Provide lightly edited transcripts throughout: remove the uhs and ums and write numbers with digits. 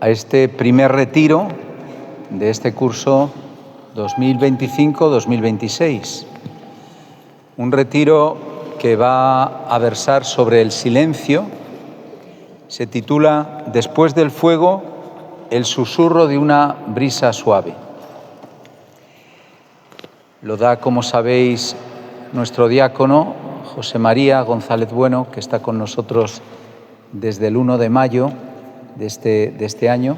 a este primer retiro de este curso 2025-2026. Un retiro que va a versar sobre el silencio. Se titula Después del fuego, el susurro de una brisa suave. Lo da, como sabéis, nuestro diácono José María González Bueno, que está con nosotros desde el 1 de mayo de este año.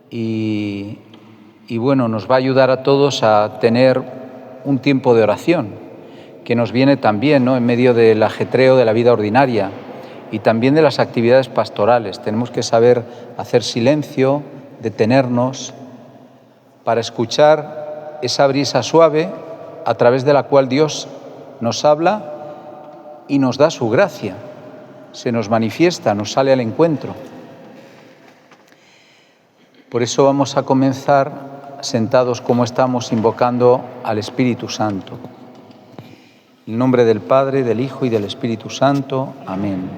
Y bueno, nos va a ayudar a todos a tener un tiempo de oración, que nos viene también, ¿no?, en medio del ajetreo de la vida ordinaria y también de las actividades pastorales. Tenemos que saber hacer silencio, detenernos, para escuchar esa brisa suave a través de la cual Dios nos habla y nos da su gracia, se nos manifiesta, nos sale al encuentro. Por eso vamos a comenzar sentados como estamos, invocando al Espíritu Santo. En el nombre del Padre, del Hijo y del Espíritu Santo. Amén.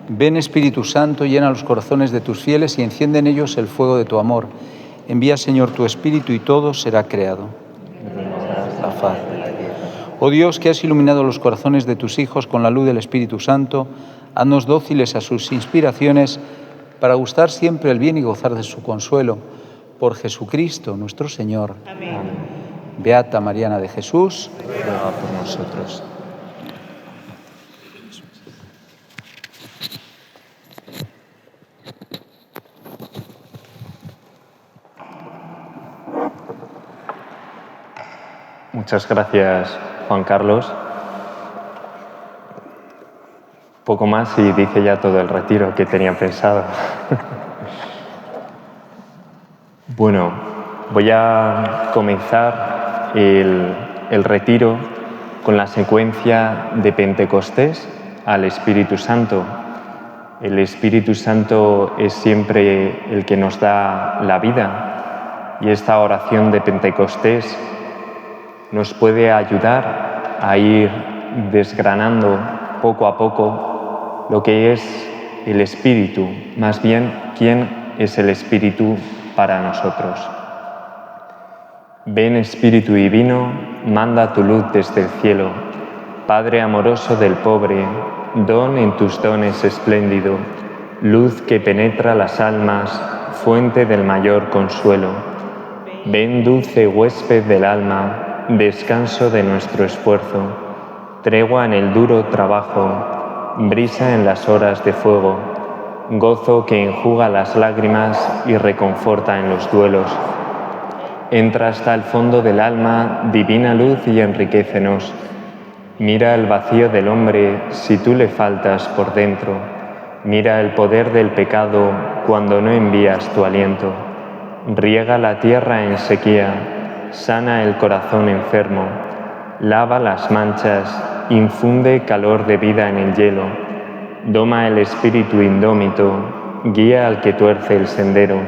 Ven, Espíritu Santo, llena los corazones de tus fieles y enciende en ellos el fuego de tu amor. Envía, Señor, tu Espíritu y todo será creado. La faz de la tierra. Oh Dios, que has iluminado los corazones de tus hijos con la luz del Espíritu Santo, haznos dóciles a sus inspiraciones para gustar siempre el bien y gozar de su consuelo. Por Jesucristo, nuestro Señor. Amén. Beata Mariana de Jesús, ruega por nosotros. Muchas gracias, Juan Carlos. Poco más y dice ya todo el retiro que tenía pensado. Bueno, voy a comenzar el retiro con la secuencia de Pentecostés al Espíritu Santo. El Espíritu Santo es siempre el que nos da la vida, y esta oración de Pentecostés nos puede ayudar a ir desgranando poco a poco lo que es el Espíritu, más bien quién es el Espíritu para nosotros. Ven, Espíritu Divino, manda tu luz desde el cielo. Padre amoroso del pobre, don en tus dones espléndido, luz que penetra las almas, fuente del mayor consuelo. Ven, dulce huésped del alma, descanso de nuestro esfuerzo, tregua en el duro trabajo, brisa en las horas de fuego, gozo que enjuga las lágrimas y reconforta en los duelos. Entra hasta el fondo del alma, divina luz, y enriquécenos. Mira el vacío del hombre si tú le faltas por dentro. Mira el poder del pecado cuando no envías tu aliento. Riega la tierra en sequía, sana el corazón enfermo, lava las manchas, infunde calor de vida en el hielo, doma el espíritu indómito, guía al que tuerce el sendero,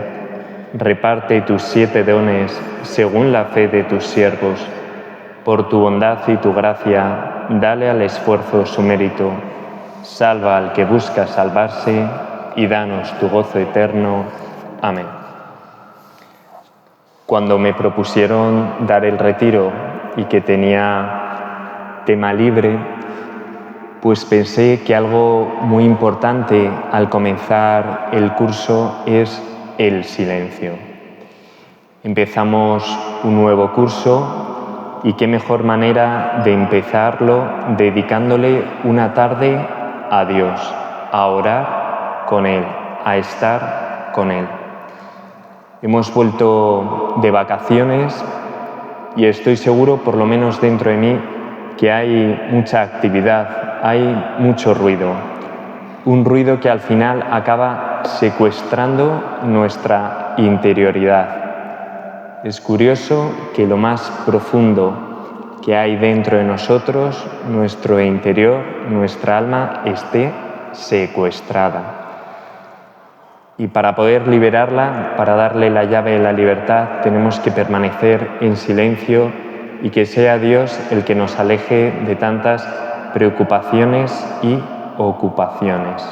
reparte tus 7 dones según la fe de tus siervos. Por tu bondad y tu gracia, dale al esfuerzo su mérito, salva al que busca salvarse y danos tu gozo eterno. Amén. Cuando me propusieron dar el retiro y que tenía tema libre, pues pensé que algo muy importante al comenzar el curso es el silencio. Empezamos un nuevo curso y qué mejor manera de empezarlo dedicándole una tarde a Dios, a orar con Él, a estar con Él. Hemos vuelto de vacaciones y estoy seguro, por lo menos dentro de mí, que hay mucha actividad, hay mucho ruido. Un ruido que al final acaba secuestrando nuestra interioridad. Es curioso que lo más profundo que hay dentro de nosotros, nuestro interior, nuestra alma, esté secuestrada. Y para poder liberarla, para darle la llave de la libertad, tenemos que permanecer en silencio y que sea Dios el que nos aleje de tantas preocupaciones y ocupaciones.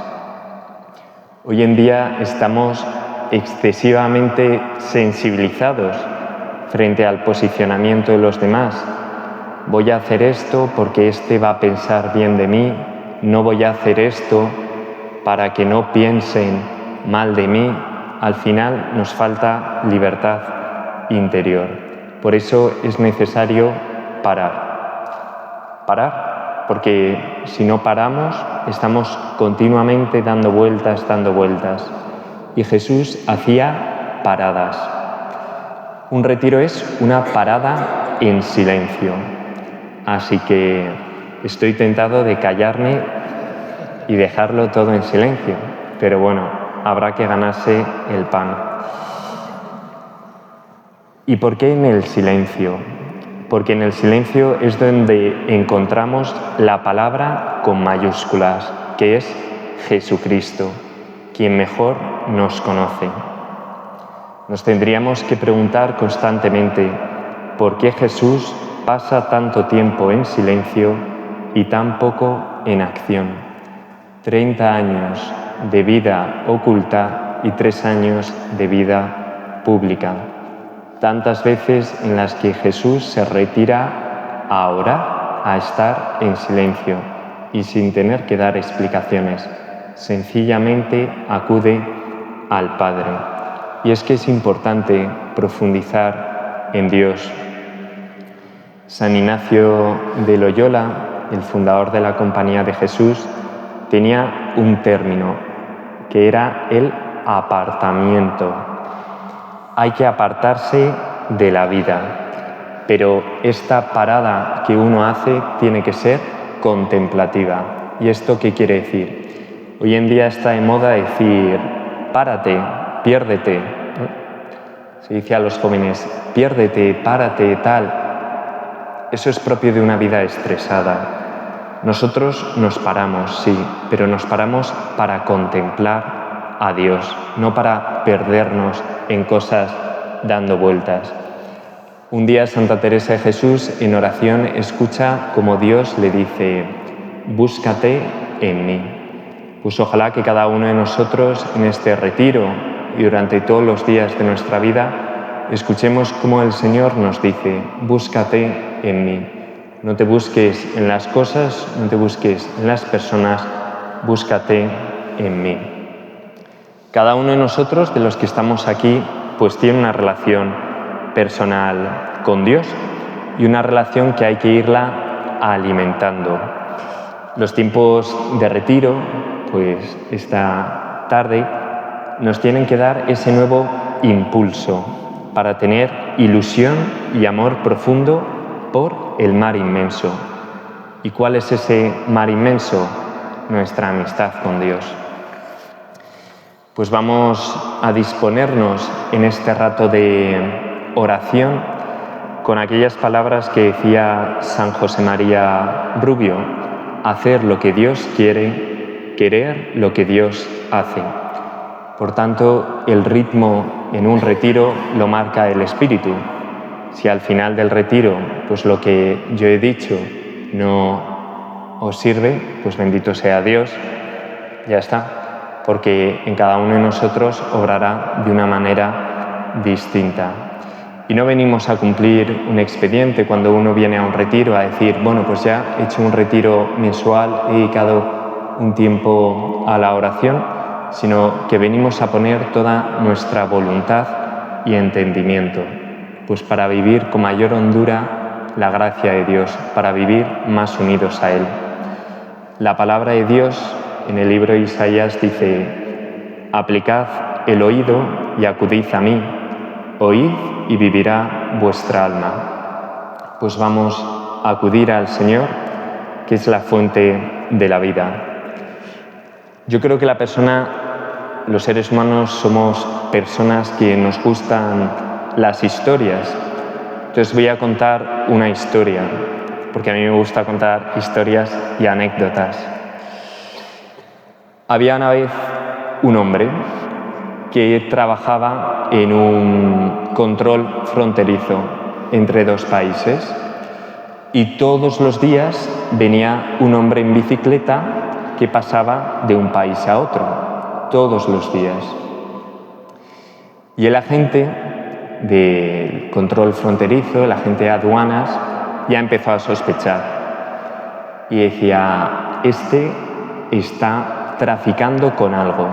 Hoy en día estamos excesivamente sensibilizados frente al posicionamiento de los demás. Voy a hacer esto porque este va a pensar bien de mí, no voy a hacer esto para que no piensen mal de mí. Al final nos falta libertad interior. Por eso es necesario parar. Parar, porque si no paramos, estamos continuamente dando vueltas. Y Jesús hacía paradas. Un retiro es una parada en silencio. Así que estoy tentado de callarme y dejarlo todo en silencio. Pero bueno, habrá que ganarse el pan. ¿Y por qué en el silencio? Porque en el silencio es donde encontramos la palabra con mayúsculas, que es Jesucristo, quien mejor nos conoce. Nos tendríamos que preguntar constantemente por qué Jesús pasa tanto tiempo en silencio y tan poco en acción. 30 años de vida oculta y 3 años de vida pública. Tantas veces en las que Jesús se retira a orar, a estar en silencio y sin tener que dar explicaciones. Sencillamente acude al Padre. Y es que es importante profundizar en Dios. San Ignacio de Loyola, el fundador de la Compañía de Jesús, tenía un término que era el apartamiento. Hay que apartarse de la vida, pero esta parada que uno hace tiene que ser contemplativa. ¿Y esto qué quiere decir? Hoy en día está de moda decir, párate, piérdete. Se dice a los jóvenes, piérdete, párate, tal. Eso es propio de una vida estresada. Nosotros nos paramos, sí, pero nos paramos para contemplar a Dios, no para perdernos en cosas dando vueltas. Un día Santa Teresa de Jesús en oración escucha como Dios le dice, búscate en mí. Pues ojalá que cada uno de nosotros en este retiro y durante todos los días de nuestra vida escuchemos cómo el Señor nos dice, búscate en mí. No te busques en las cosas, no te busques en las personas, búscate en mí. Cada uno de nosotros, de los que estamos aquí, pues tiene una relación personal con Dios y una relación que hay que irla alimentando. Los tiempos de retiro, pues esta tarde, nos tienen que dar ese nuevo impulso para tener ilusión y amor profundo por el mar inmenso. ¿Y cuál es ese mar inmenso? Nuestra amistad con Dios. Pues vamos a disponernos en este rato de oración con aquellas palabras que decía San José María Rubio, hacer lo que Dios quiere, querer lo que Dios hace. Por tanto, el ritmo en un retiro lo marca el espíritu. Si al final del retiro, pues lo que yo he dicho no os sirve, pues bendito sea Dios, ya está. Porque en cada uno de nosotros obrará de una manera distinta. Y no venimos a cumplir un expediente cuando uno viene a un retiro a decir, bueno, pues ya he hecho un retiro mensual, he dedicado un tiempo a la oración, sino que venimos a poner toda nuestra voluntad y entendimiento, pues para vivir con mayor hondura la gracia de Dios, para vivir más unidos a Él. La palabra de Dios en el libro de Isaías dice, aplicad el oído y acudid a mí, oíd y vivirá vuestra alma. Pues vamos a acudir al Señor, que es la fuente de la vida. Yo creo que los seres humanos somos personas que nos gustan las historias. Entonces voy a contar una historia, porque a mí me gusta contar historias y anécdotas. Había una vez un hombre que trabajaba en un control fronterizo entre dos países y todos los días venía un hombre en bicicleta que pasaba de un país a otro, todos los días. Y el agente del control fronterizo, el agente de aduanas, ya empezó a sospechar. Y decía, este está traficando con algo.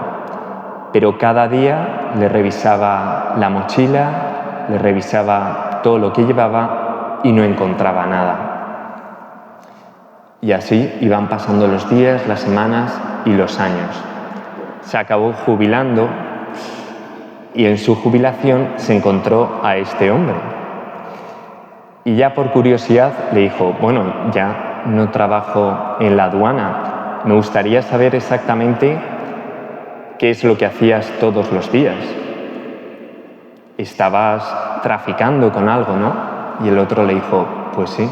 Pero cada día le revisaba la mochila, le revisaba todo lo que llevaba y no encontraba nada. Y así iban pasando los días, las semanas y los años. Se acabó jubilando y en su jubilación se encontró a este hombre. Y ya por curiosidad le dijo, bueno, ya no trabajo en la aduana, me gustaría saber exactamente qué es lo que hacías todos los días. Estabas traficando con algo, ¿no? Y el otro le dijo, pues sí.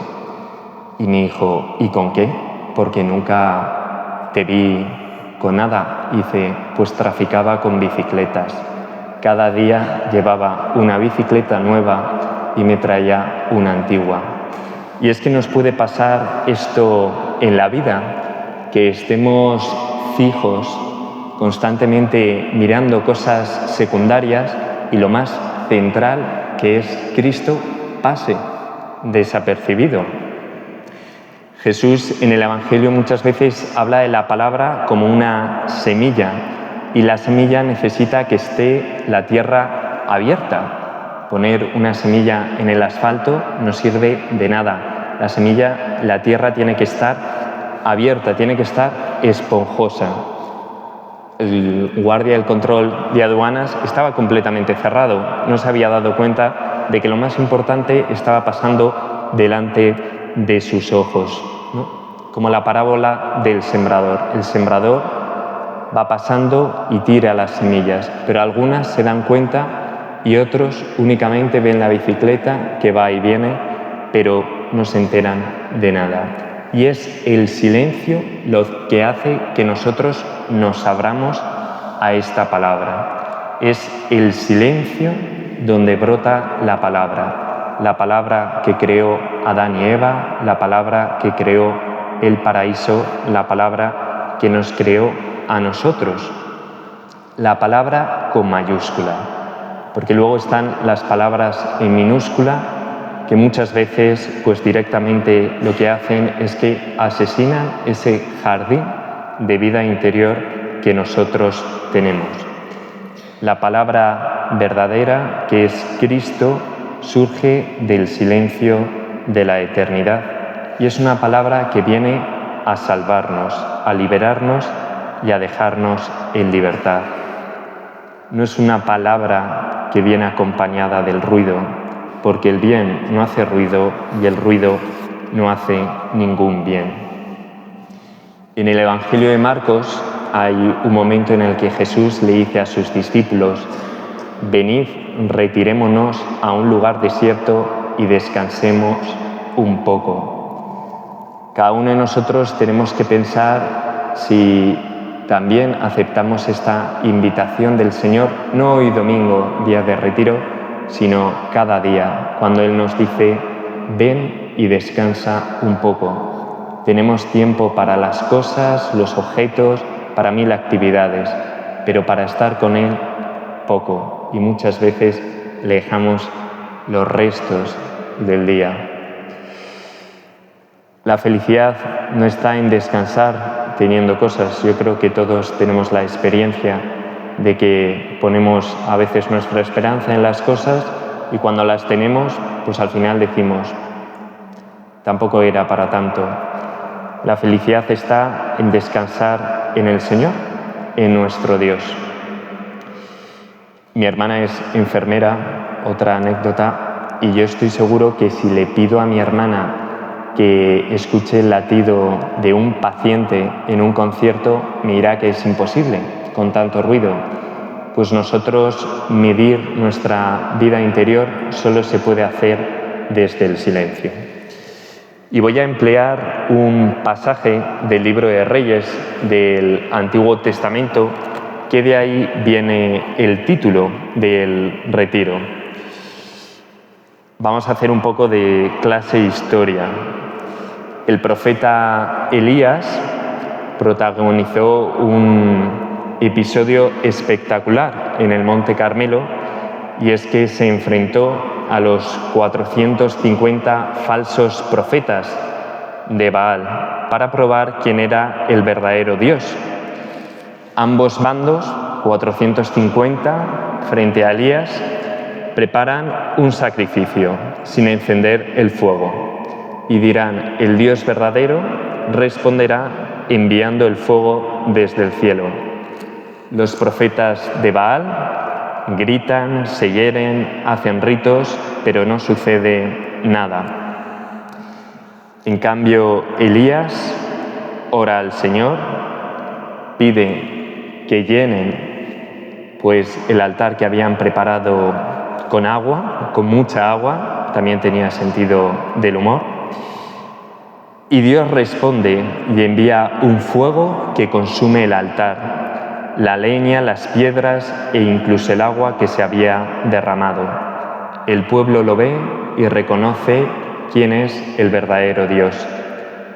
Y me dijo, ¿y con qué? Porque nunca te vi con nada. Y dice, pues traficaba con bicicletas. Cada día llevaba una bicicleta nueva y me traía una antigua. Y es que nos puede pasar esto en la vida, que estemos fijos, constantemente mirando cosas secundarias y lo más central, que es Cristo, pase desapercibido. Jesús en el Evangelio muchas veces habla de la palabra como una semilla y la semilla necesita que esté la tierra abierta. Poner una semilla en el asfalto no sirve de nada. La semilla, la tierra tiene que estar abierta, tiene que estar esponjosa. El guardia del control de aduanas estaba completamente cerrado. No se había dado cuenta de que lo más importante estaba pasando delante de sus ojos, ¿no? Como la parábola del sembrador. El sembrador va pasando y tira las semillas, pero algunas se dan cuenta y otros únicamente ven la bicicleta que va y viene, pero no se enteran de nada. Y es el silencio lo que hace que nosotros nos abramos a esta palabra. Es el silencio donde brota la palabra que creó Adán y Eva, la palabra que creó el paraíso, la palabra que nos creó a nosotros, la palabra con mayúscula, porque luego están las palabras en minúscula que muchas veces pues directamente lo que hacen es que asesinan ese jardín de vida interior que nosotros tenemos. La palabra verdadera, que es Cristo, surge del silencio de la eternidad y es una palabra que viene a salvarnos, a liberarnos y a dejarnos en libertad. No es una palabra que viene acompañada del ruido, porque el bien no hace ruido y el ruido no hace ningún bien. En el Evangelio de Marcos hay un momento en el que Jesús le dice a sus discípulos: venid, retirémonos a un lugar desierto y descansemos un poco. Cada uno de nosotros tenemos que pensar si también aceptamos esta invitación del Señor, no hoy domingo, día de retiro, sino cada día, cuando Él nos dice: ven y descansa un poco. Tenemos tiempo para las cosas, los objetos, para 1000 actividades, pero para estar con Él, poco. Y muchas veces le dejamos los restos del día. La felicidad no está en descansar teniendo cosas. Yo creo que todos tenemos la experiencia de que ponemos a veces nuestra esperanza en las cosas y cuando las tenemos, pues al final decimos: tampoco era para tanto. La felicidad está en descansar en el Señor, en nuestro Dios. Mi hermana es enfermera, otra anécdota, y yo estoy seguro que si le pido a mi hermana que escuche el latido de un paciente en un concierto, me dirá que es imposible con tanto ruido. Pues nosotros medir nuestra vida interior solo se puede hacer desde el silencio. Y voy a emplear un pasaje del libro de Reyes del Antiguo Testamento, que de ahí viene el título del retiro. Vamos a hacer un poco de clase historia. El profeta Elías protagonizó un episodio espectacular en el Monte Carmelo y es que se enfrentó a los 450 falsos profetas de Baal para probar quién era el verdadero Dios. Ambos bandos, 450 frente a Elías, preparan un sacrificio sin encender el fuego y dirán: el Dios verdadero responderá enviando el fuego desde el cielo. Los profetas de Baal gritan, se hieren, hacen ritos, pero no sucede nada. En cambio, Elías ora al Señor, pide que llenen pues el altar que habían preparado con agua, con mucha agua, también tenía sentido del humor, y Dios responde y envía un fuego que consume el altar, la leña, las piedras e incluso el agua que se había derramado. El pueblo lo ve y reconoce quién es el verdadero Dios.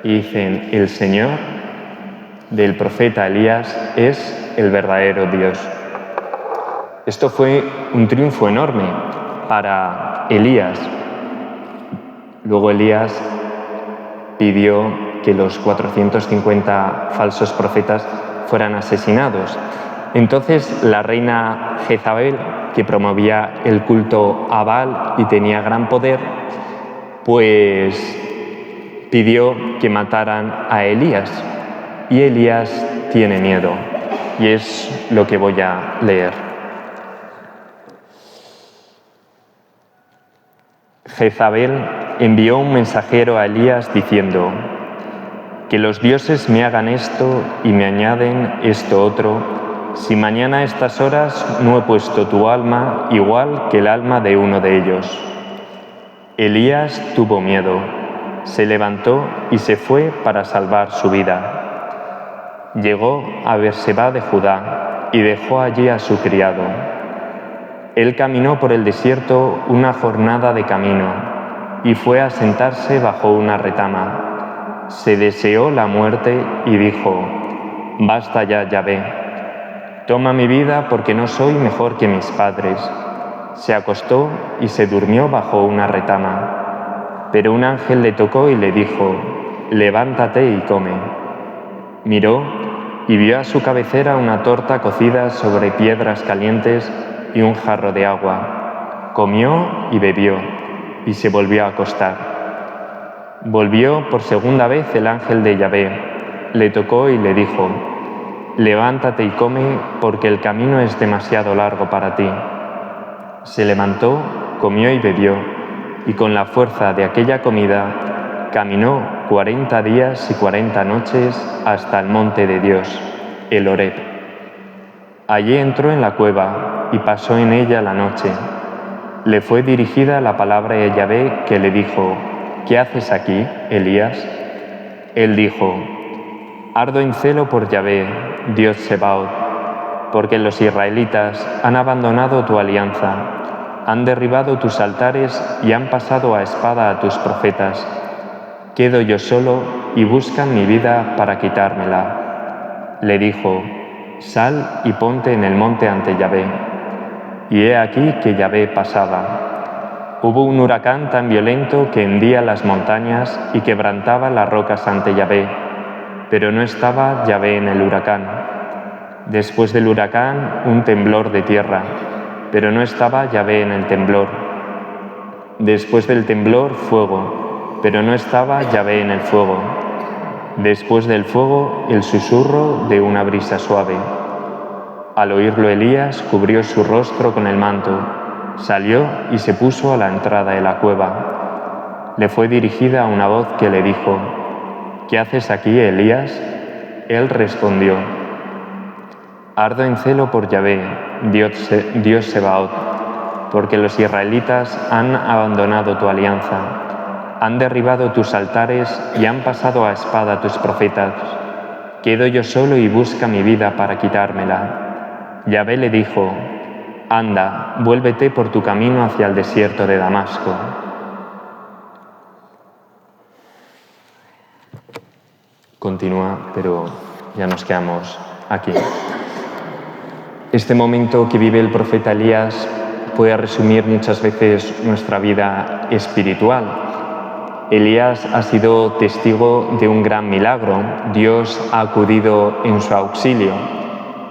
Y dicen: el Señor del profeta Elías es el verdadero Dios. Esto fue un triunfo enorme para Elías. Luego Elías pidió que los 450 falsos profetas fueran asesinados. Entonces la reina Jezabel, que promovía el culto a Baal y tenía gran poder, pues pidió que mataran a Elías. Y Elías tiene miedo. Y es lo que voy a leer. Jezabel envió un mensajero a Elías diciendo: que los dioses me hagan esto y me añaden esto otro, si mañana a estas horas no he puesto tu alma igual que el alma de uno de ellos. Elías tuvo miedo, se levantó y se fue para salvar su vida. Llegó a Berseba de Judá y dejó allí a su criado. Él caminó por el desierto una jornada de camino y fue a sentarse bajo una retama. Se deseó la muerte y dijo: basta ya, Yahvé, toma mi vida porque no soy mejor que mis padres. Se acostó y se durmió bajo una retama. Pero un ángel le tocó y le dijo: levántate y come. Miró y vio a su cabecera una torta cocida sobre piedras calientes y un jarro de agua. Comió y bebió y se volvió a acostar. Volvió por segunda vez el ángel de Yahvé, le tocó y le dijo: levántate y come porque el camino es demasiado largo para ti. Se levantó, comió y bebió, y con la fuerza de aquella comida caminó 40 días y 40 noches hasta el monte de Dios, el Horeb. Allí entró en la cueva y pasó en ella la noche. Le fue dirigida la palabra de Yahvé que le dijo: ¿qué haces aquí, Elías? Él dijo: ardo en celo por Yahvé, Dios Sebaot, porque los israelitas han abandonado tu alianza, han derribado tus altares y han pasado a espada a tus profetas. Quedo yo solo y buscan mi vida para quitármela. Le dijo: sal y ponte en el monte ante Yahvé. Y he aquí que Yahvé pasaba. Hubo un huracán tan violento que hendía las montañas y quebrantaba las rocas ante Yahvé, pero no estaba Yahvé en el huracán. Después del huracán, un temblor de tierra, pero no estaba Yahvé en el temblor. Después del temblor, fuego, pero no estaba Yahvé en el fuego. Después del fuego, el susurro de una brisa suave. Al oírlo Elías cubrió su rostro con el manto, salió y se puso a la entrada de la cueva. Le fue dirigida una voz que le dijo: ¿qué haces aquí, Elías? Él respondió: ardo en celo por Yahvé, Dios Sebaot, porque los israelitas han abandonado tu alianza, han derribado tus altares y han pasado a espada tus profetas. Quedo yo solo y busca mi vida para quitármela. Yahvé le dijo: anda, vuélvete por tu camino hacia el desierto de Damasco. Continúa, pero ya nos quedamos aquí. Este momento que vive el profeta Elías puede resumir muchas veces nuestra vida espiritual. Elías ha sido testigo de un gran milagro. Dios ha acudido en su auxilio.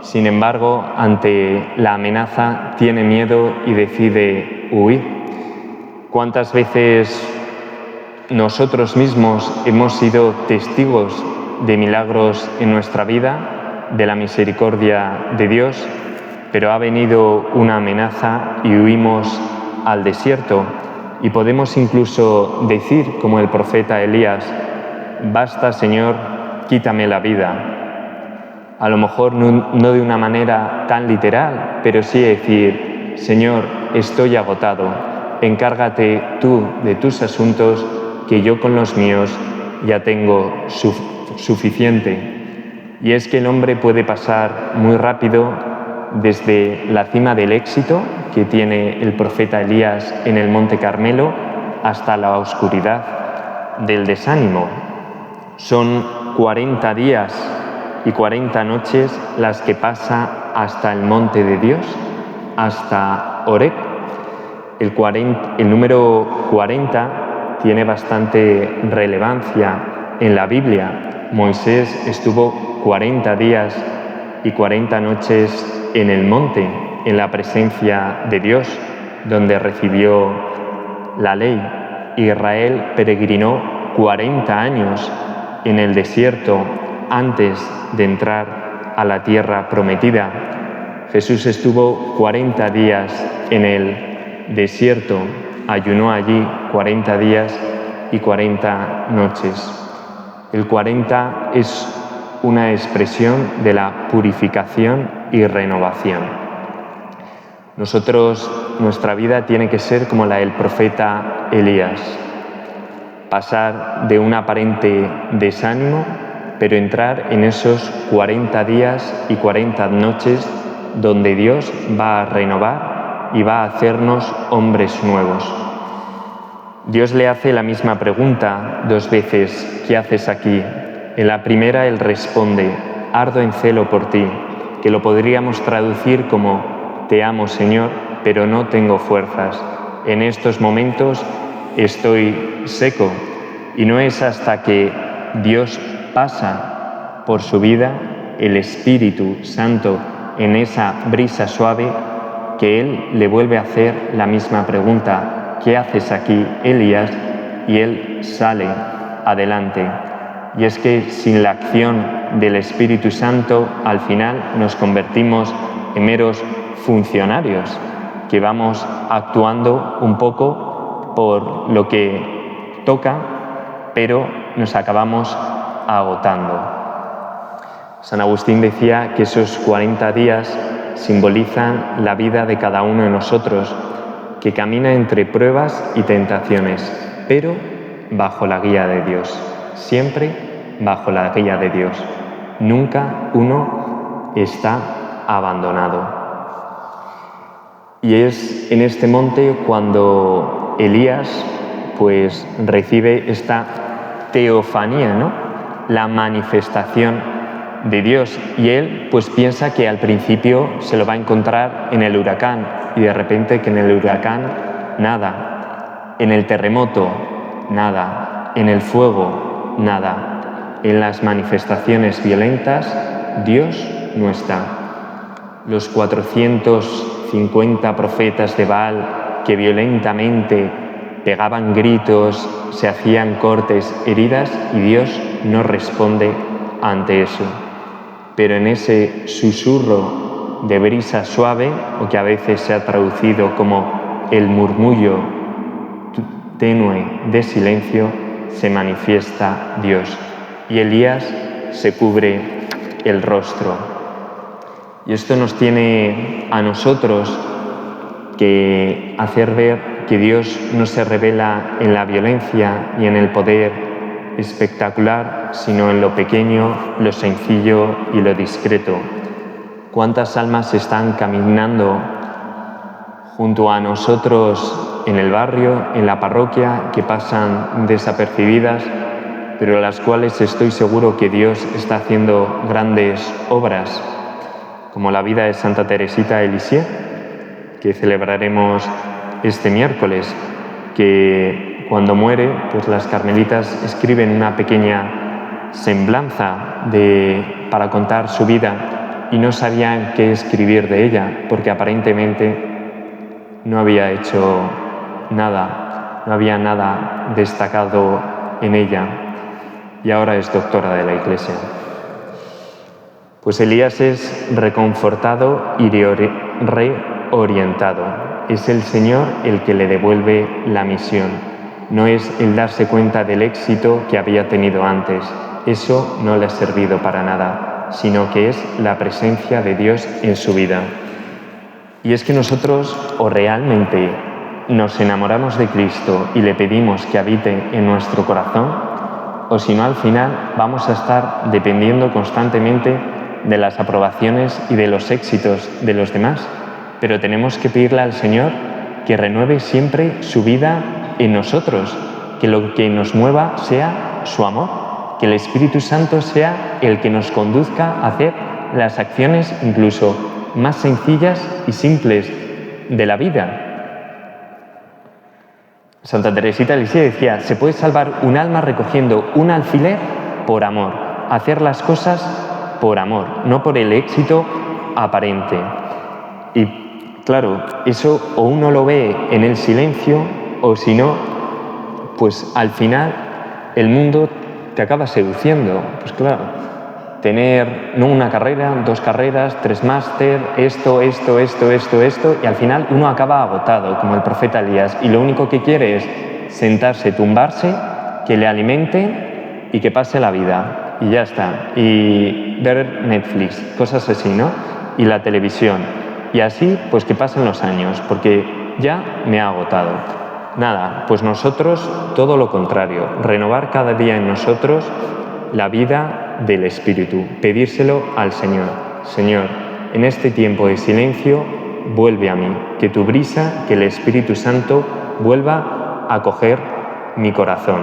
Sin embargo, ante la amenaza tiene miedo y decide huir. ¿Cuántas veces nosotros mismos hemos sido testigos de milagros en nuestra vida, de la misericordia de Dios, pero ha venido una amenaza y huimos al desierto? Y podemos incluso decir, como el profeta Elías: basta, Señor, quítame la vida. A lo mejor no de una manera tan literal, pero sí decir: Señor, estoy agotado, encárgate tú de tus asuntos, que yo con los míos ya tengo suficiente. Y es que el hombre puede pasar muy rápido desde la cima del éxito que tiene el profeta Elías en el Monte Carmelo hasta la oscuridad del desánimo. Son 40 días y 40 noches las que pasa hasta el monte de Dios, hasta Horeb. El número 40 tiene bastante relevancia en la Biblia. Moisés estuvo 40 días y 40 noches en el monte, en la presencia de Dios, donde recibió la ley. Israel peregrinó 40 años en el desierto antes de entrar a la tierra prometida. Jesús estuvo 40 días en el desierto, ayunó allí 40 días y 40 noches. El 40 es una expresión de la purificación y renovación. Nuestra vida tiene que ser como la del profeta Elías, pasar de un aparente desánimo, pero entrar en esos 40 días y 40 noches donde Dios va a renovar y va a hacernos hombres nuevos. Dios le hace la misma pregunta 2 veces: ¿qué haces aquí? En la primera él responde: ardo en celo por ti, que lo podríamos traducir como: te amo, Señor, pero no tengo fuerzas. En estos momentos estoy seco. Y no es hasta que Dios pasa por su vida, el Espíritu Santo, en esa brisa suave, que Él le vuelve a hacer la misma pregunta: ¿qué haces aquí, Elías? Y él sale adelante. Y es que sin la acción del Espíritu Santo, al final nos convertimos en meros funcionarios, que vamos actuando un poco por lo que toca, pero nos acabamos agotando. San Agustín decía que esos 40 días simbolizan la vida de cada uno de nosotros, que camina entre pruebas y tentaciones, pero bajo la guía de Dios, siempre bajo la guía de Dios. Nunca uno está abandonado. Y es en este monte cuando Elías pues recibe esta teofanía, ¿no? La manifestación de Dios, y él pues piensa que al principio se lo va a encontrar en el huracán, y de repente que en el huracán nada, en el terremoto nada, en el fuego nada, en las manifestaciones violentas Dios no está. Los 450 profetas de Baal que violentamente pegaban gritos, se hacían cortes, heridas, y Dios no responde ante eso. Pero en ese susurro de brisa suave, o que a veces se ha traducido como el murmullo tenue de silencio, se manifiesta Dios. Y Elías se cubre el rostro. Y esto nos tiene a nosotros que hacer ver que Dios no se revela en la violencia y en el poder espectacular, sino en lo pequeño, lo sencillo y lo discreto. ¿Cuántas almas están caminando junto a nosotros en el barrio, en la parroquia, que pasan desapercibidas, pero a las cuales estoy seguro que Dios está haciendo grandes obras, como la vida de Santa Teresita de Lisieux, que celebraremos este miércoles, que cuando muere, pues las carmelitas escriben una pequeña semblanza para contar su vida y no sabían qué escribir de ella, porque aparentemente no había hecho nada, no había nada destacado en ella, y ahora es doctora de la Iglesia. Pues Elías es reconfortado y reorientado. Es el Señor el que le devuelve la misión. No es el darse cuenta del éxito que había tenido antes. Eso no le ha servido para nada, sino que es la presencia de Dios en su vida. Y es que nosotros o realmente nos enamoramos de Cristo y le pedimos que habite en nuestro corazón, o si no, al final vamos a estar dependiendo constantemente de las aprobaciones y de los éxitos de los demás. Pero tenemos que pedirle al Señor que renueve siempre su vida en nosotros, que lo que nos mueva sea su amor, que el Espíritu Santo sea el que nos conduzca a hacer las acciones incluso más sencillas y simples de la vida. Santa Teresita de Lisieux decía: se puede salvar un alma recogiendo un alfiler por amor, hacer las cosas por amor, no por el éxito aparente. Y claro, eso o uno lo ve en el silencio, o si no, pues al final el mundo te acaba seduciendo. Pues claro, tener no una carrera, 2 carreras, 3 máster, esto, y al final uno acaba agotado, como el profeta Elías, y lo único que quiere es sentarse, tumbarse, que le alimente y que pase la vida, y ya está. Y ver Netflix, cosas así, ¿no? Y la televisión. Y así, pues que pasen los años, porque ya me ha agotado. Nada, pues nosotros todo lo contrario, renovar cada día en nosotros la vida del Espíritu, pedírselo al Señor. Señor, en este tiempo de silencio, vuelve a mí, que tu brisa, que el Espíritu Santo vuelva a coger mi corazón.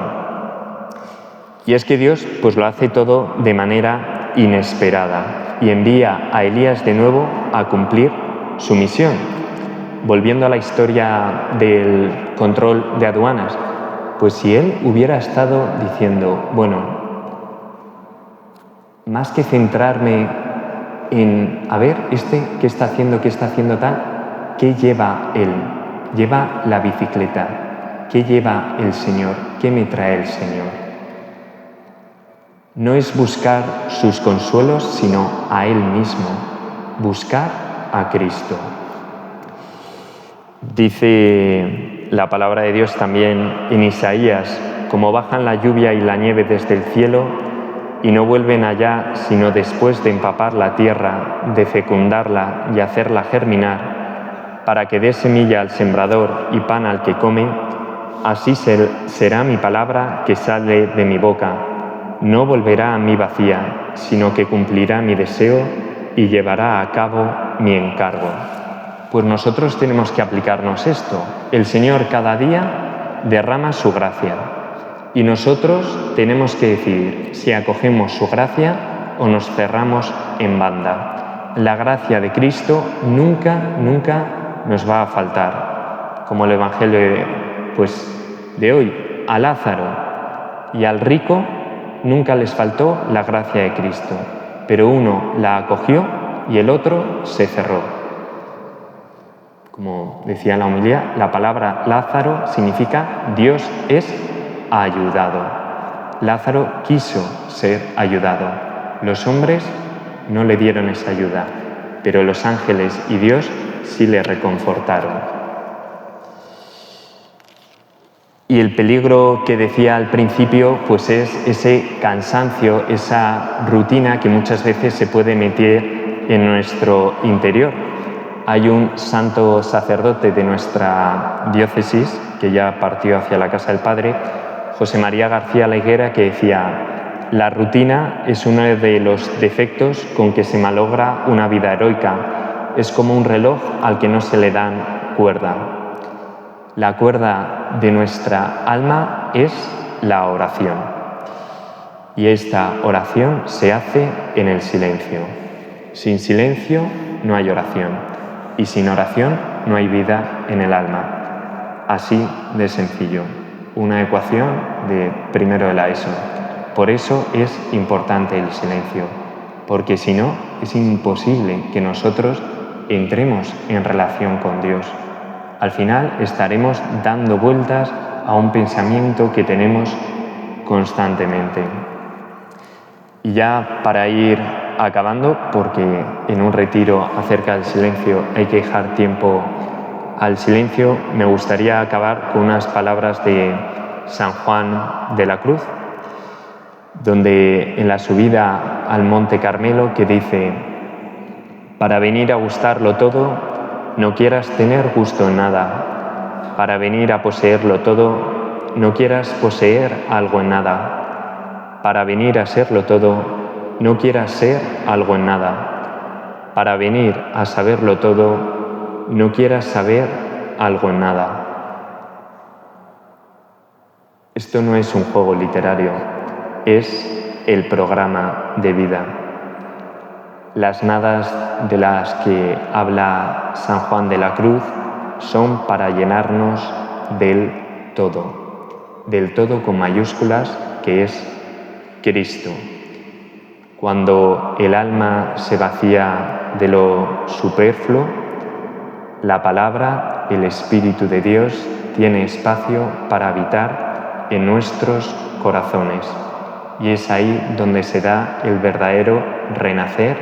Y es que Dios pues lo hace todo de manera inesperada y envía a Elías de nuevo a cumplir su misión. Volviendo a la historia del control de aduanas, pues si él hubiera estado diciendo, bueno, más que centrarme en, a ver, ¿qué está haciendo tal? ¿Qué lleva él? Lleva la bicicleta. ¿Qué lleva el Señor? ¿Qué me trae el Señor? No es buscar sus consuelos, sino a Él mismo. Buscar a Cristo. Dice la palabra de Dios también en Isaías: como bajan la lluvia y la nieve desde el cielo, y no vuelven allá sino después de empapar la tierra, de fecundarla y hacerla germinar, para que dé semilla al sembrador y pan al que come, así será mi palabra que sale de mi boca. No volverá a mí vacía, sino que cumplirá mi deseo y llevará a cabo mi encargo. Pues nosotros tenemos que aplicarnos esto. El Señor cada día derrama su gracia. Y nosotros tenemos que decidir si acogemos su gracia o nos cerramos en banda. La gracia de Cristo nunca nos va a faltar. Como el Evangelio de hoy, a Lázaro y al rico nunca les faltó la gracia de Cristo, pero uno la acogió y el otro se cerró. Como decía en la homilía, la palabra Lázaro significa Dios es ayudado. Lázaro quiso ser ayudado. Los hombres no le dieron esa ayuda, pero los ángeles y Dios sí le reconfortaron. Y el peligro que decía al principio, pues es ese cansancio, esa rutina que muchas veces se puede meter en nuestro interior. Hay un santo sacerdote de nuestra diócesis, que ya partió hacia la casa del Padre, José María García La Higuera, que decía: la rutina es uno de los defectos con que se malogra una vida heroica. Es como un reloj al que no se le dan cuerda. La cuerda de nuestra alma es la oración. Y esta oración se hace en el silencio. Sin silencio no hay oración. y sin oración no hay vida en el alma. Así de sencillo, una ecuación de primero de la ESO. Por eso es importante el silencio, porque si no, es imposible que nosotros entremos en relación con Dios. Al final estaremos dando vueltas a un pensamiento que tenemos constantemente. Y ya para ir acabando, porque en un retiro acerca del silencio hay que dejar tiempo al silencio, me gustaría acabar con unas palabras de San Juan de la Cruz, donde en la subida al Monte Carmelo, que dice: para venir a gustarlo todo, no quieras tener gusto en nada. Para venir a poseerlo todo, no quieras poseer algo en nada. Para venir a serlo todo, no quieras ser algo en nada. Para venir a saberlo todo, no quieras saber algo en nada. Esto no es un juego literario, es el programa de vida. Las nadas de las que habla San Juan de la Cruz son para llenarnos del todo con mayúsculas, que es Cristo. Cuando el alma se vacía de lo superfluo, la palabra, el Espíritu de Dios, tiene espacio para habitar en nuestros corazones. Y es ahí donde se da el verdadero renacer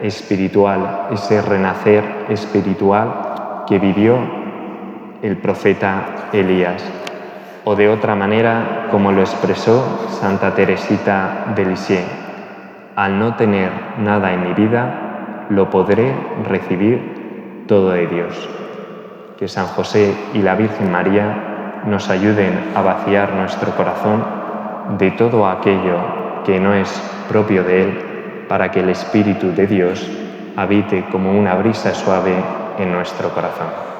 espiritual, ese renacer espiritual que vivió el profeta Elías. O de otra manera, como lo expresó Santa Teresita de Lisieux: al no tener nada en mi vida, lo podré recibir todo de Dios. Que San José y la Virgen María nos ayuden a vaciar nuestro corazón de todo aquello que no es propio de Él, para que el Espíritu de Dios habite como una brisa suave en nuestro corazón.